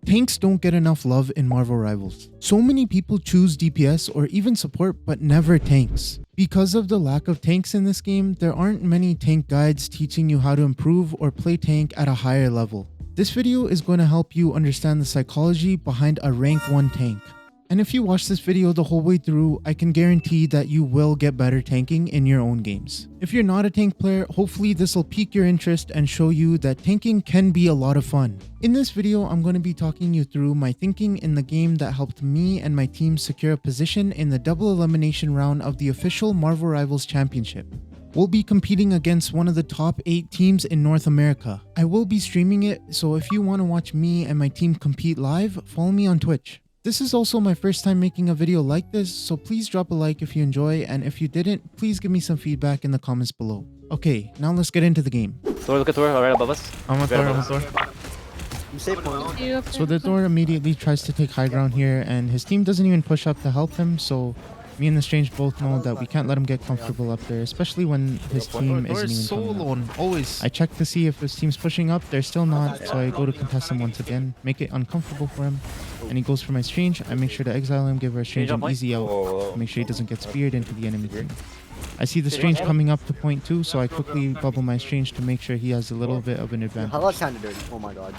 Tanks don't get enough love in Marvel Rivals. So many people choose DPS or even support but never tanks. Because of the lack of tanks in this game, there aren't many tank guides teaching you how to improve or play tank at a higher level. This video is going to help you understand the psychology behind a rank 1 tank. And if you watch this video the whole way through, I can guarantee that you will get better tanking in your own games. If you're not a tank player, hopefully this will pique your interest and show you that tanking can be a lot of fun. In this video, I'm going to be talking you through my thinking in the game that helped me and my team secure a position in the double elimination round of the official Marvel Rivals Championship. We'll be competing against one of the top 8 teams in North America. I will be streaming it, so if you want to watch me and my team compete live, follow me on Twitch. This is also my first time making a video like this, so please drop a like if you enjoy, and if you didn't, please give me some feedback in the comments below. Okay, now let's get into the game. Thor, look at Thor right above us. I'm a Thor. So the Thor immediately tries to take high ground here, and his team doesn't even push up to help him, so me and the Strange both know that we can't let him get comfortable up there, especially when his team isn't even coming up. Always. I check to see if his team's pushing up. They're still not, so I go to contest him once again, make it uncomfortable for him, and he goes for my Strange. I make sure to exile him, give our Strange an easy out, make sure he doesn't get speared into the enemy team. I see the Strange coming up to point 2, so I quickly bubble my Strange to make sure he has a little bit of an advantage. Hela's kinda dirty. Oh my god.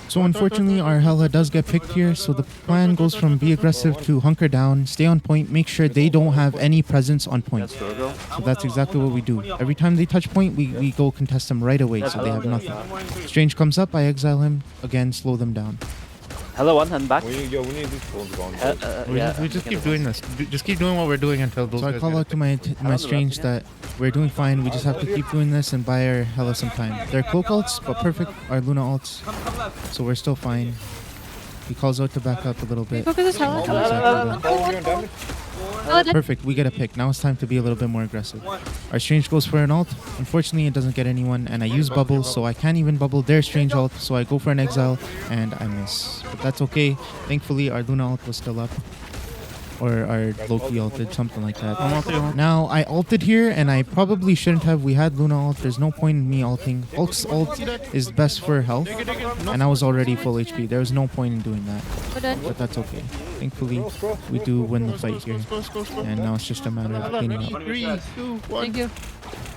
So unfortunately, our Hela does get picked here, so the plan goes from be aggressive to hunker down, stay on point, make sure they don't have any presence on point. So that's exactly what we do. Every time they touch point, we go contest them right away, so they have nothing. Strange comes up, I exile him, again slow them down. Hello, one hand back. We need these phones gone. We just keep doing this. Just keep doing what we're doing until those So I guys call get out to my Strange that we're doing fine, we just have to keep doing this and buy our Hela some time. They're cloak ults, but perfect, our Luna ults, so we're still fine. He calls out to back up a little bit. Focus this Hela. Perfect, we get a pick. Now it's time to be a little bit more aggressive. Our Strange goes for an ult. Unfortunately, it doesn't get anyone, and I use bubbles, so I can't even bubble their Strange ult, so I go for an exile, and I miss. But that's okay. Thankfully, our Luna ult was still up. Or our Loki ulted, something like that. Now, I ulted here, and I probably shouldn't have. We had Luna ult. There's no point in me ulting. Hulk's ult is best for health, and I was already full HP. There was no point in doing that. But that's okay. Thankfully, we do win the fight here. And now it's just a matter of cleaning up. 3, 2, 1. Thank you.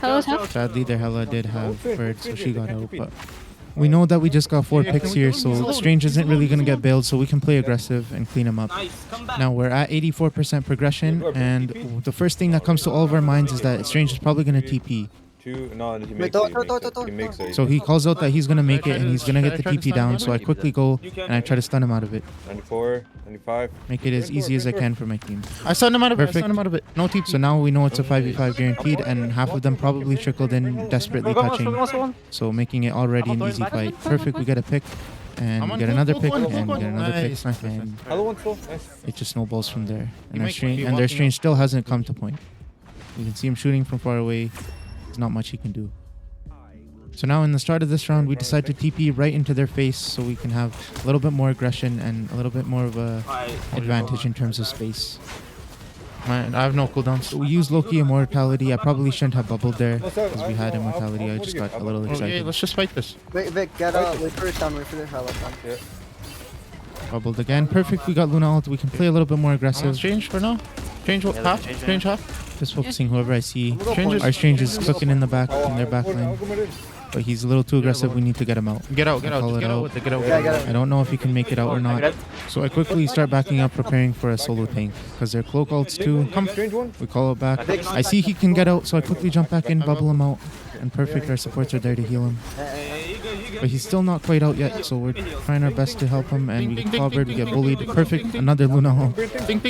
Hela's half. Sadly, their Hela did have Bird, so she got out, but we know that we just got 4 picks here, so Strange isn't really going to get bailed, so we can play aggressive and clean him up. Now we're at 84% progression, and the first thing that comes to all of our minds is that Strange is probably going to TP. So he calls out that he's going to make it, and he's going to get the TP down, so I quickly go, and I try to stun him out of it. 94, 95. Make it as easy as I can for my team. I stunned him out of it. Perfect. No TP. So now we know it's a 5v5 guaranteed, and half of them probably trickled in, desperately touching. So making it already an easy fight. Perfect, we get a pick. And we get another pick, and we get another pick, and it just snowballs from there. And their Strange still hasn't come to point. You can see him shooting from far away. There's not much he can do. So now in the start of this round, we decide to TP right into their face so we can have a little bit more aggression and a little bit more of a advantage in terms of space. I have no cooldowns. So we use Loki Immortality. I probably shouldn't have bubbled there because we had Immortality. I just got a little excited. Okay, let's just fight this. Wait, Vic, wait for it down, wait for the Hela down. Bubbled again. Perfect, we got Luna ult. We can play a little bit more aggressive. Change for now. Change half. Change half. Just focusing whoever I see. Our Strange is cooking in the back, in their back line. But he's a little too aggressive. We need to get him out. Get out with it. I don't know if he can make it out or not. So I quickly start backing up, preparing for a solo tank. Because they're cloak ults too. We call it back. I see he can get out, so I quickly jump back in, bubble him out. And perfect, our supports are there to heal him. But he's still not quite out yet, so we're trying our best to help him, and we get covered, we get bullied. Perfect, another Luna ult.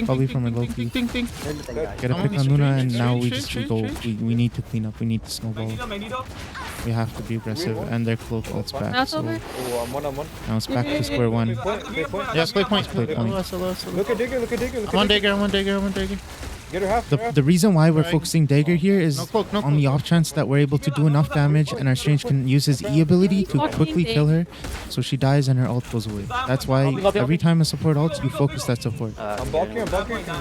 Probably from a Loki. Get a pick on Luna, and now we need to clean up, we need to snowball. We have to be aggressive, and their cloak ult's back, so now it's back to square one. Yeah, play point. Look at Digger. One Dagger. Get her half. The reason why we're focusing Dagger here is on the off chance that we're able to do enough damage and our Strange can use his E ability to quickly kill her, so she dies and her ult goes away. That's why every time a support ults, you focus that support. I'm blocking.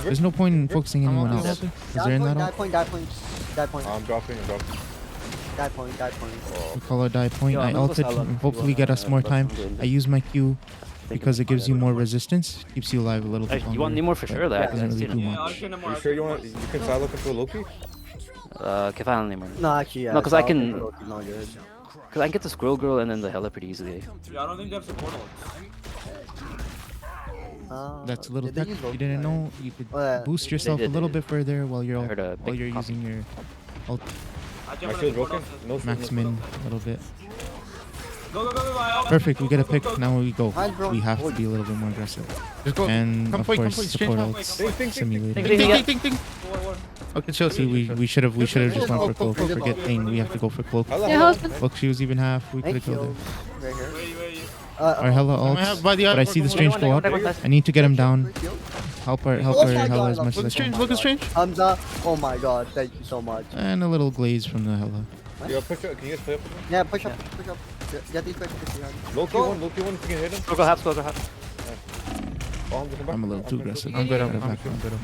There's no point in focusing anyone else. Is there in that ult? Die point. I'm dropping. Die point. We call her die point. I ulted, hopefully get us more time. I use my Q. because it gives you more resistance, keeps you alive a little bit You want longer. Nemo for but sure, though. doesn't really do Yeah, much. You sure you can side look into a Loki? Okay, fine, Nemo. No, actually, yeah. No, 'cause I I'll can- take Loki, not good. Because I can get the Squirrel Girl and then the Hela pretty easily. Yeah, I don't think they have support ults. That's a little did they tech. use You Loki? didn't know you could Oh, yeah. boost yourself did, a they little did. bit further while you're I heard a while big you're copy. using your ult I jump My on the shield's support broken. ults. No shield, max no min shield. a little bit. Go, go, go, go, go. Perfect. We get a pick. Now we go. Fine, bro. We have to be a little bit more aggressive. Just go. And Come of point, come course point, support change ults Think, think, think, simulated. think, Ding, think. ding, ding, ding. Okay, chill. We should have just gone for cloak. Forget thing. We have to go for cloak. Hello, Yeah, hello. husband. Look, she was even half. We could have Thank killed you. her. Right here. Wait. Our Hela I have ults, by the but I see the Argo strange go up. One, I need to get him down. Help our Oh my Hela God, as much Look at as I strange. can. Look at strange. Hamza. Oh my god, thank you so much. And a little glaze from the Hela. Yo, push up. Can you guys play up with me? Yeah, push up, push up. Get these quick, Loki one, Loki one. If you can hit him. Squirrel Girl half. Oh, come back. I'm a little too aggressive. I'm good. I'm Gotta good. back up.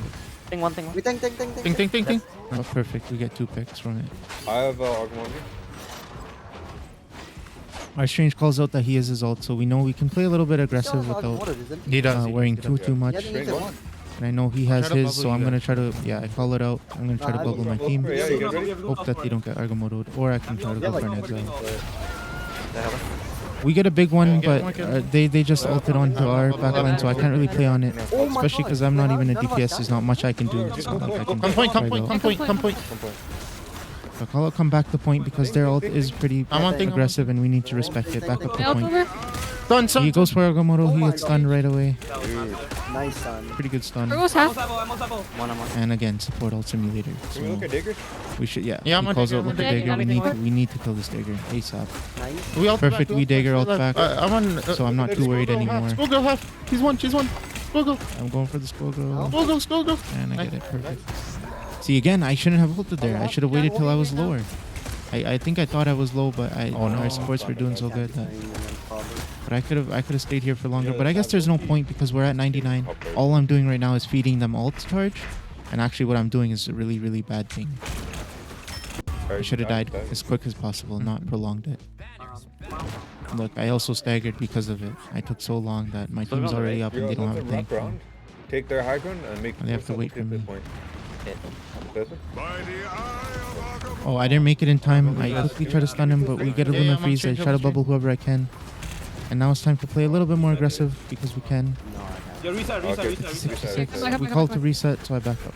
Thing one. We think. Ding, ding, ding, ding. Oh, perfect. We get 2 picks from it. I have Argmon. Our strange calls out that he is his ult, so we know we can play a little bit aggressive without He does. wearing too much. Yeah, they Strange one. And I know he has Try to his, so bubble I'm you gonna guys. try to, yeah, I call it out. I'm gonna try to Nah, I bubble my don't- team. Yeah, you get ready? Hope that they don't get Argomotoed, or I can try to go for an exile. The Hela. We get a big one, Get but one, get one. they just ulted onto our backline, so I can't really play on it. Oh my Especially God, because I'm not even a none of us DPS. got There's not much I can do. It's not like I can Come point, come try point, to- come point, come point. So call out, come back to point because their ult is pretty I'm on thing. aggressive and we need to respect it. Back up to Out point. over. Done, son. He goes for Agamotto, Oh he my gets God. stunned right away. Nice, son. Pretty good stun. Squirrel's half. I'm on top. One. And again, support ult simulator. Can we look So at Digger? we should, yeah. Yeah, I'm He on calls Digger, out I'm with on the Digger. Digger. Yeah, We need to kill this Digger ASAP. Nice. We all Perfect, we Dagger ult back. I'm on. So I'm not too worried anymore. Skull girl half. She's one. She's one. Skull girl. I'm going for the Skull Girl. Skull girl. Skull girl. And I get it perfect. See, again, I shouldn't have ulted there. I should have waited till I was lower. I think I thought I was low, but our supports were doing so good that. But I could have stayed here for longer. But I guess there's no point because we're at 99. All I'm doing right now is feeding them ult charge, and actually what I'm doing is a really really bad thing. I should have died as quick as possible, not prolonged it. Look, I also staggered because of it. I took so long that my team's already up and they don't have a wrap tank. around, take their high ground and make. They have to wait for me. Point. Yeah. This one? Oh, I didn't make it in time. I quickly try to stun him, but we get a Yeah, Luna I'm on freeze. I stream, try I'm to on bubble whoever I can. And now it's time to play a little bit more aggressive because we can. Yeah, reset. Okay. 66. Back up, We back call up, to reset, so I back up.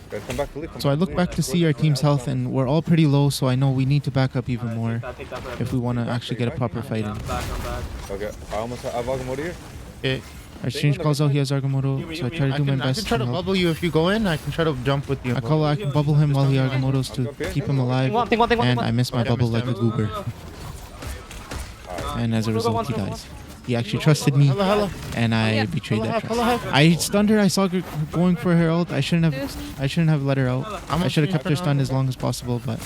Guys, come back to lead. So I look back to see our team's health, and we're all pretty low, so I know we need to back up even more if we want to actually get a proper fight in. I'm back. Okay, I almost have Agamotto here. Okay. Our strange calls out, he has Argomoto, so I try to do my I best can try to to help. bubble you if you go in. I can try to jump with you. I can bubble him while he Argomotos to keep him alive, Thing one. and I miss my Okay, bubble missed like a him. goober. And as a result, he dies. He actually trusted me, Hello. and I yeah. betrayed that Hello, trust. hello. I stunned her. I saw her going for her ult. I shouldn't have let her out. I should have kept her stunned as long as possible, but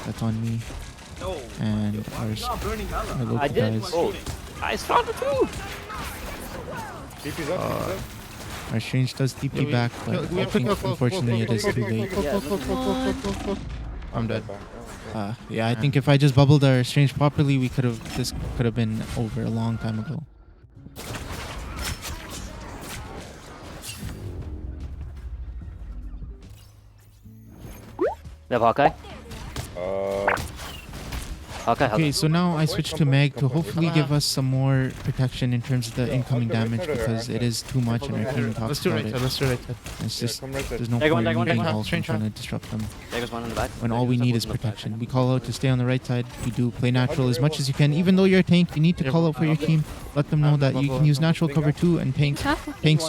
that's on me. No. And our I Loki did. dies. Oh, I stunned it too. TP's up, TP's up. Our strange does TP Yeah, we- back, we but have I to think go close, unfortunately it is close, too close, late. I'm dead. Yeah, I think if I just bubbled our strange properly, this could have been over a long time ago. They have Hawkeye. Uh, Hawkeye. Okay, so now I switch to Meg to hopefully give us some more protection in terms of the incoming damage because it is too much and our team Let's talks do about right it. side. Let's do right side. It's yeah, just come right there. there's no Dagger one, point dagger one, in dagger one. walls and trying to disrupt them. There's one in the back. When all we need is protection. We call out to stay on the right side. We do play natural as much as you can. Even though you're a tank, you need to call out for your team. Let them know that you can use natural cover too, and tanks,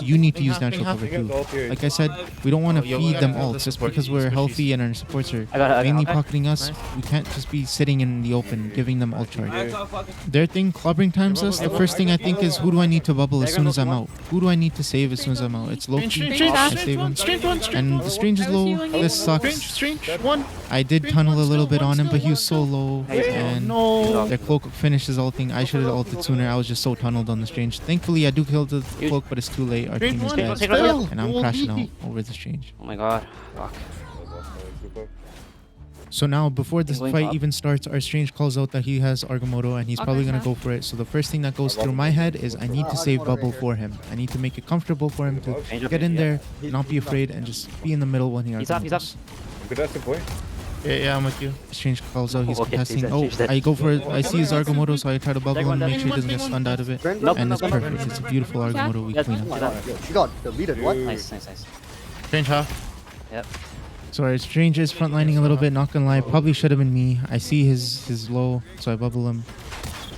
you need to use natural cover You guys too. all here. Like I said, we don't want to Yo, feed I them got all the just support. because we're healthy and our supports are I got mainly Hawkeye. pocketing us. We can't just be sitting in the open giving them ult charge. Their thing clubbering times us. The first thing I think is who do I need to bubble as soon as I'm out? Who do I need to save as soon as I'm out? It's Loki. Strange, I strange, save him. strange one, strange And the strange is low. This sucks. Strange one. I did tunnel a little bit on him, but he was so low. And No. their cloak finished his ulting. I should have ulted sooner. I was just so tunneled on the strange. Thankfully, I do kill the cloak, but it's too late. Our team is dead. And I'm crashing out over the strange. Oh my god. Fuck. So now, before this He's going fight top. even starts, our Strange calls out that he has Argamoto and he's probably gonna go for it. So the first thing that goes through my head is I need to save Argamoto bubble right for him. I need to make it comfortable for him to Change up, get in yeah. there, not be afraid, and just be in the middle when he He's up, he's up. Argamotos. Good, that's the point. Yeah, I'm with you. Strange calls out, he's Okay, contesting. he's Oh, dead, he's dead. I go for it. I see his Argamoto, so I try to bubble Take one him, down. make sure he doesn't get Take one, stunned out of it. Brand Nope. And it's Nope, nope, perfect. It's a beautiful Argamoto. We Yes, clean yes, up. yes. Yo, she got deleted. What? Nice, nice, nice. Strange half. Yep. So our Strange is frontlining a little bit, not gonna lie. Probably should have been me. I see his low, so I bubble him.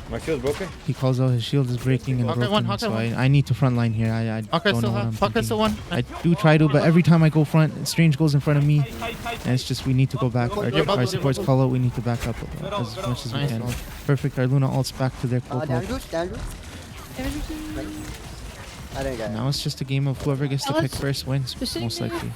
My shield's broken. He calls out his shield is breaking and Hawkeye broken, one, Hawkeye so one. I need to frontline here. I Hawkeye don't know still what I'm half. Hawkeye thinking. still one. I do try to, but every time I go front, Strange goes in front of me, Tight, tight, tight. and it's just we need to go back. Our supports call out, we need to back up as much as we Nice. can. Perfect. Our Luna ults back to their cold hold. Dangerous. I didn't get it. Now it's just a game of whoever gets to pick first wins, Just most sitting likely.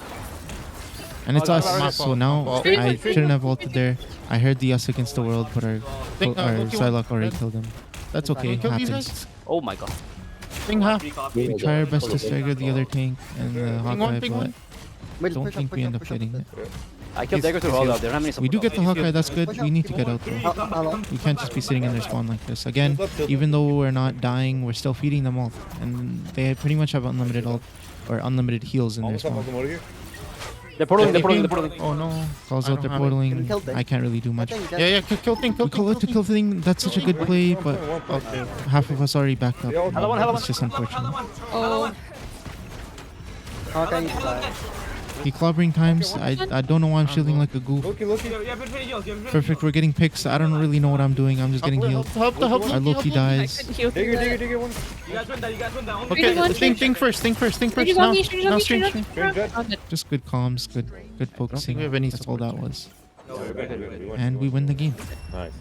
And it's Oh, us, my so fault, now my fault. I shouldn't have ulted there. I heard the us against the world, but our Think, our Loki Psylocke already one. killed him. That's okay, Kill these happens. guys. Oh my god. Thing half. We try our best to stagger the other tank and the Hawkeye, ping but one. Wait, don't push up, think push we up, end up push up, getting push it. up. I killed Dagger through all out. They don't have any We do support. get the Hawkeye, that's good. We need to get out though. Hello. We can't just be sitting in their spawn like this. Again, even though we're not dying, we're still feeding them ult. And they pretty much have unlimited ult or unlimited heals in their Almost have spawn. Agamotto here. They're portaling, they're portaling, they're portaling. Oh no. Calls I out, they're don't have it. portaling. Kill thing. I can't really do much. Yeah, kill thing, kill We thing. call it to kill thing. That's such a good play, but Okay. half of us already backed up. Hello one, hello It's just unfortunate. Oh, Okay, fly. The clobbering times, I don't know why I'm shielding like a goof. Loki. Yeah, been ready heals. Yeah, been ready Perfect, we're getting picks. I don't really know what I'm doing. I'm just getting healed. Help. Our Loki I dies. couldn't heal through Digger, that. one. You guys went down, you guys went down. Okay, one. think first. Strange Now, on me, strange on now me, strange. strange on me. Strange Oh, good. Just good comms, good focusing. we have any That's all that support. was. And And we win the game. Nice.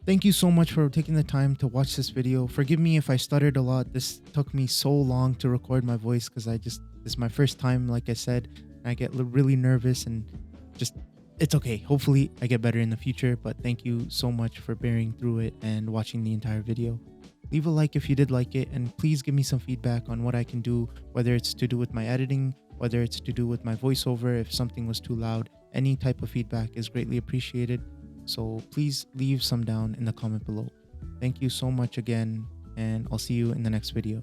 Thank you so much for taking the time to watch this video. Forgive me if I stuttered a lot. This took me so long to record my voice because this is my first time, like I said. I get really nervous and just, it's okay. Hopefully I get better in the future, but thank you so much for bearing through it and watching the entire video. Leave a like if you did like it, and please give me some feedback on what I can do, whether it's to do with my editing, whether it's to do with my voiceover, if something was too loud. Any type of feedback is greatly appreciated. So please leave some down in the comment below. Thank you so much again, and I'll see you in the next video.